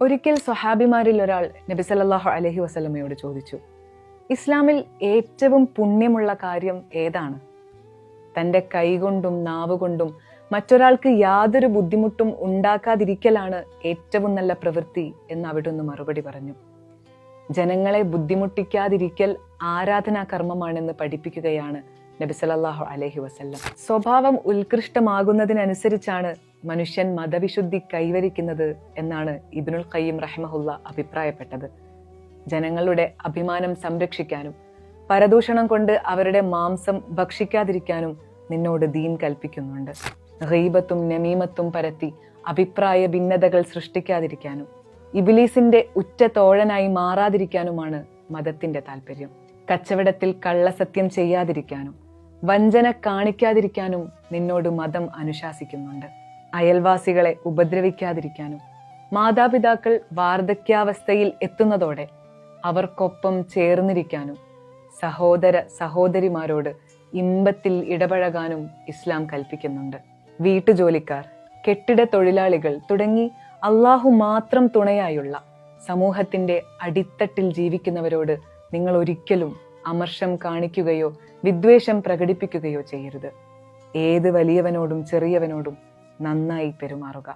ഒരിക്കൽ സ്വഹാബിമാരിൽ ഒരാൾ നബി സല്ലല്ലാഹു അലൈഹി വസല്ലമയോട് ചോദിച്ചു, ഇസ്ലാമിൽ ഏറ്റവും പുണ്യമുള്ള കാര്യം ഏതാണ്? തൻ്റെ കൈകൊണ്ടും നാവുകൊണ്ടും മറ്റൊരാൾക്ക് യാതൊരു ബുദ്ധിമുട്ടും ഉണ്ടാക്കാതിരിക്കലാണ് ഏറ്റവും നല്ല പ്രവൃത്തി എന്ന് അവിടുന്ന് മറുപടി പറഞ്ഞു. ജനങ്ങളെ ബുദ്ധിമുട്ടിക്കാതിരിക്കൽ ആരാധനാ കർമ്മമാണെന്ന് പഠിപ്പിക്കുകയാണ് നബി സല്ലല്ലാഹു അലൈഹി വസല്ലം. സ്വഭാവം ഉത്കൃഷ്ടമാകുന്നതിനനുസരിച്ചാണ് മനുഷ്യൻ മതവിശുദ്ധി കൈവരിക്കുന്നത് എന്നാണ് ഇബ്നുൽ ഖയ്യിം റഹിമഹുല്ല അഭിപ്രായപ്പെട്ടത്. ജനങ്ങളുടെ അഭിമാനം സംരക്ഷിക്കാനും പരദൂഷണം കൊണ്ട് അവരുടെ മാംസം ഭക്ഷിക്കാതിരിക്കാനും നിന്നോട് ദീൻ കൽപ്പിക്കുന്നുണ്ട്. ഗീബത്തും നമീമത്തും പരത്തി അഭിപ്രായ ഭിന്നതകൾ സൃഷ്ടിക്കാതിരിക്കാനും ഇബ്ലീസിന്റെ ഉറ്റ തോഴനായി മാറാതിരിക്കാനുമാണ് മതത്തിന്റെ താല്പര്യം. കച്ചവടത്തിൽ കള്ളസത്യം ചെയ്യാതിരിക്കാനും വഞ്ചന കാണിക്കാതിരിക്കാനും നിന്നോട് മതം അനുശാസിക്കുന്നുണ്ട്. അയൽവാസികളെ ഉപദ്രവിക്കാതിരിക്കാനും മാതാപിതാക്കൾ വാർദ്ധക്യാവസ്ഥയിൽ എത്തുന്നതോടെ അവർക്കൊപ്പം ചേർന്നിരിക്കാനും സഹോദര സഹോദരിമാരോട് ഇമ്പത്തിൽ ഇടപഴകാനും ഇസ്ലാം കൽപ്പിക്കുന്നുണ്ട്. വീട്ടുജോലിക്കാർ, കെട്ടിട തൊഴിലാളികൾ തുടങ്ങി അള്ളാഹു മാത്രം തുണയായുള്ള സമൂഹത്തിന്റെ അടിത്തട്ടിൽ ജീവിക്കുന്നവരോട് നിങ്ങൾ ഒരിക്കലും അമർഷം കാണിക്കുകയോ വിദ്വേഷം പ്രകടിപ്പിക്കുകയോ ചെയ്യരുത്. ഏത് വലിയവനോടും ചെറിയവനോടും നന്നായി പെരുമാറുക.